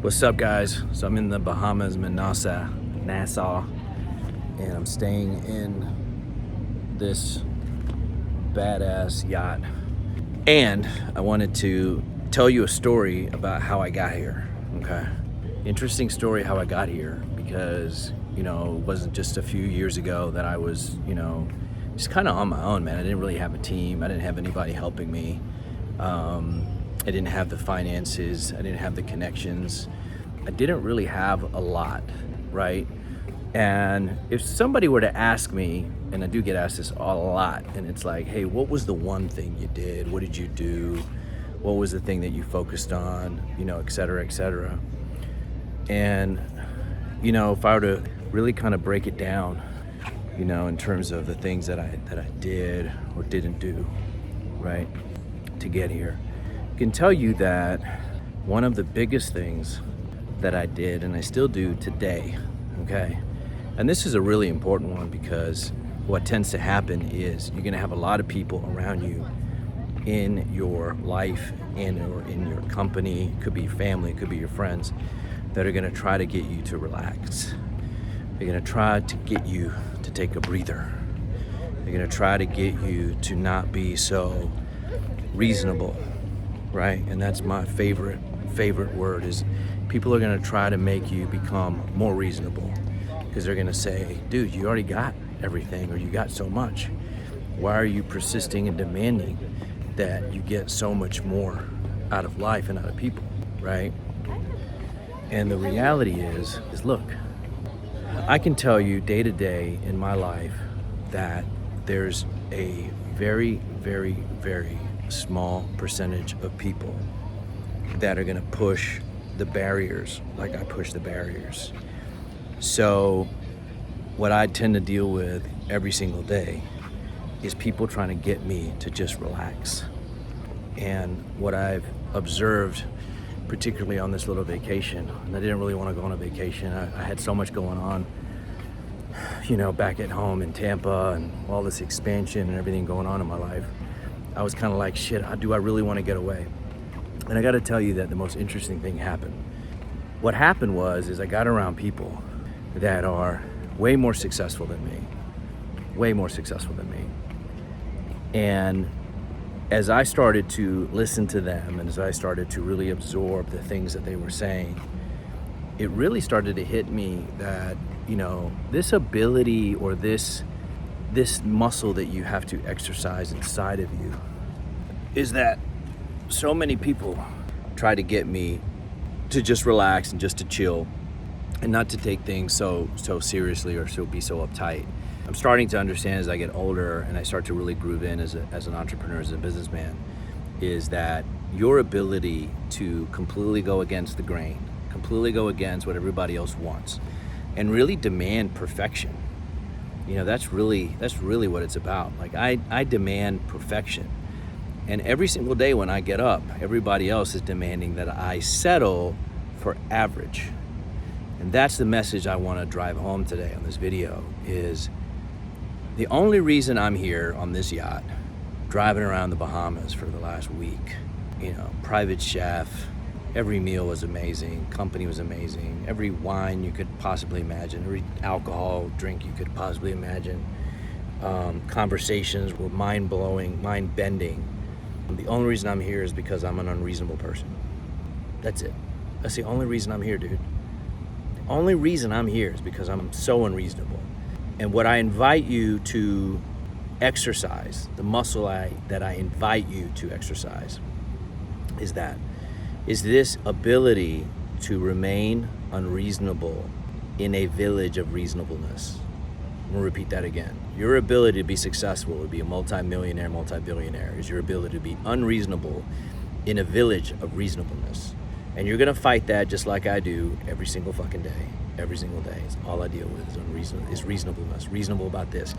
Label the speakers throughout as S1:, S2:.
S1: What's up, guys? So I'm in the Bahamas, Nassau, and I'm staying in this badass yacht. And I wanted to tell you a story about how I got here, okay? Interesting story how I got here because, it wasn't just a few years ago that I was, just kind of on my own, man. I didn't really have a team. I didn't have anybody helping me. I didn't have the finances, I didn't have the connections. I didn't really have a lot, right? And if somebody were to ask me, and I do get asked this a lot, and it's like, hey, what was the one thing you did? What did you do? What was the thing that you focused on? Et cetera, et cetera. And, if I were to really kind of break it down, in terms of the things that I did or didn't do, right, to get here, I can tell you that one of the biggest things that I did, and I still do today, okay, and this is a really important one because what tends to happen is you're gonna have a lot of people around you in your life or in your company, it could be family, it could be your friends, that are gonna try to get you to relax. They're gonna try to get you to take a breather. They're gonna try to get you to not be so reasonable, right? And that's my favorite word is people are gonna try to make you become more reasonable because they're gonna say, dude, you already got everything or you got so much. Why are you persisting and demanding that you get so much more out of life and out of people, right? And the reality is look, I can tell you day to day in my life that there's a very, very, very small percentage of people that are gonna push the barriers like I push the barriers. So what I tend to deal with every single day is people trying to get me to just relax. And what I've observed, particularly on this little vacation, and I didn't really want to go on a vacation. I had so much going on, back at home in Tampa and all this expansion and everything going on in my life. I was kind of like, shit, do I really want to get away? And I got to tell you that the most interesting thing happened. What happened is I got around people that are way more successful than me. And as I started to listen to them and as I started to really absorb the things that they were saying, it really started to hit me that, this ability or this muscle that you have to exercise inside of you is that so many people try to get me to just relax and just to chill and not to take things so seriously or be so uptight. I'm starting to understand as I get older and I start to really groove in as an entrepreneur, as a businessman, is that your ability to completely go against the grain, completely go against what everybody else wants, and really demand perfection. That's really what it's about. Like I demand perfection. And every single day when I get up, everybody else is demanding that I settle for average. And that's the message I want to drive home today on this video is the only reason I'm here on this yacht, driving around the Bahamas for the last week, private chef, every meal was amazing, company was amazing, every wine you could possibly imagine, every alcohol drink you could possibly imagine, conversations were mind-blowing, mind-bending. The only reason I'm here is because I'm an unreasonable person. That's it. That's the only reason I'm here, dude. The only reason I'm here is because I'm so unreasonable. And what I invite you to exercise, the muscle that I invite you to exercise is this ability to remain unreasonable in a village of reasonableness. I'm gonna repeat that again. Your ability to be successful, to be a multi-millionaire, multi-billionaire, is your ability to be unreasonable in a village of reasonableness. And you're gonna fight that just like I do every single fucking day. Every single day. It's all I deal with is reasonableness. Reasonable about this.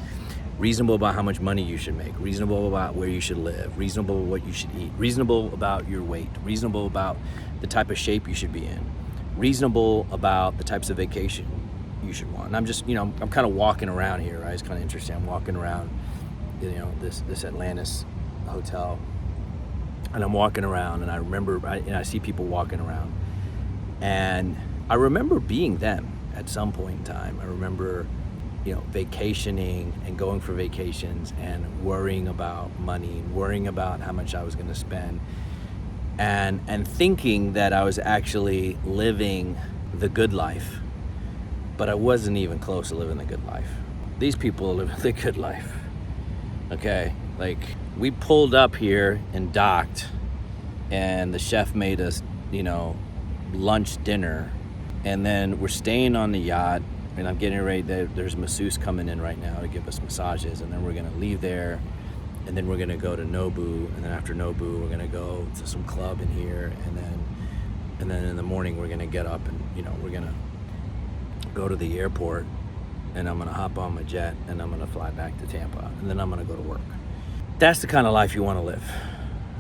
S1: Reasonable about how much money you should make. Reasonable about where you should live. Reasonable about what you should eat. Reasonable about your weight. Reasonable about the type of shape you should be in. Reasonable about the types of vacation you should want. And I'm just, I'm kind of walking around here, right? It's kind of interesting. I'm walking around, this Atlantis hotel, and I'm walking around, and I remember, I see people walking around, And I remember being them at some point in time. I remember, vacationing and going for vacations and worrying about money, worrying about how much I was going to spend, and thinking that I was actually living the good life. But I wasn't even close to living the good life. These people are living the good life. Okay, like we pulled up here and docked, and the chef made us, lunch, dinner, and then we're staying on the yacht, and I'm getting ready. There's masseuse coming in right now to give us massages, and then we're gonna leave there, and then we're gonna go to Nobu, and then after Nobu, we're gonna go to some club in here, and then in the morning we're gonna get up and we're gonna go to the airport, and I'm gonna hop on my jet, and I'm gonna fly back to Tampa, and then I'm gonna go to work. That's the kind of life you want to live.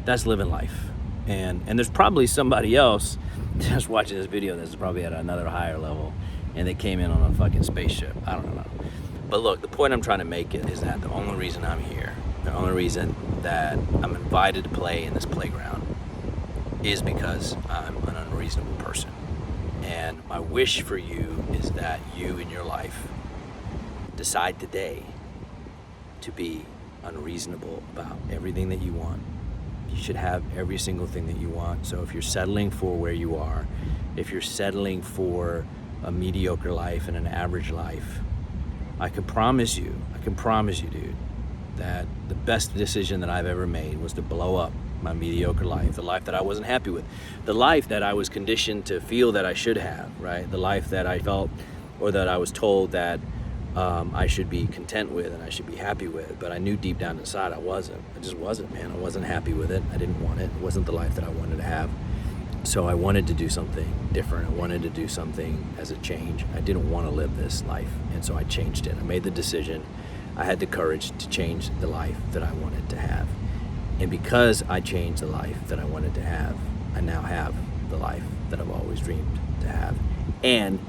S1: That's living life. And there's probably somebody else just watching this video that's probably at another higher level, and they came in on a fucking spaceship. I don't know. But look, the point I'm trying to make is that the only reason I'm here, the only reason that I'm invited to play in this playground is because I'm an unreasonable person. And my wish for you is that you in your life decide today to be unreasonable about everything that you want. You should have every single thing that you want. So if you're settling for where you are, if you're settling for a mediocre life and an average life, I can promise you, dude, that the best decision that I've ever made was to blow up my mediocre life, the life that I wasn't happy with, the life that I was conditioned to feel that I should have, right? The life that I felt or that I was told that I should be content with and I should be happy with, but I knew deep down inside I wasn't. I just wasn't, man. I wasn't happy with it. I didn't want it. It wasn't the life that I wanted to have. So I wanted to do something different. I wanted to do something as a change. I didn't want to live this life, and so I changed it. I made the decision. I had the courage to change the life that I wanted to have. And because I changed the life that I wanted to have, I now have the life that I've always dreamed to have. And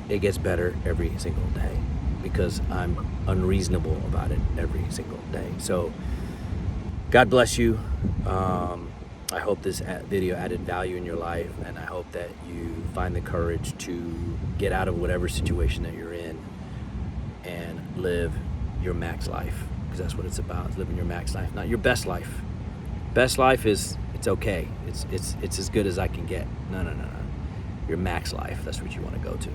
S1: it gets better every single day because I'm unreasonable about it every single day. So God bless you. I hope this video added value in your life, and I hope that you find the courage to get out of whatever situation that you're in and live your max life, because that's what it's about, living your max life, not your best life. Best life is, it's okay. It's as good as I can get. No. Your max life, that's what you want to go to.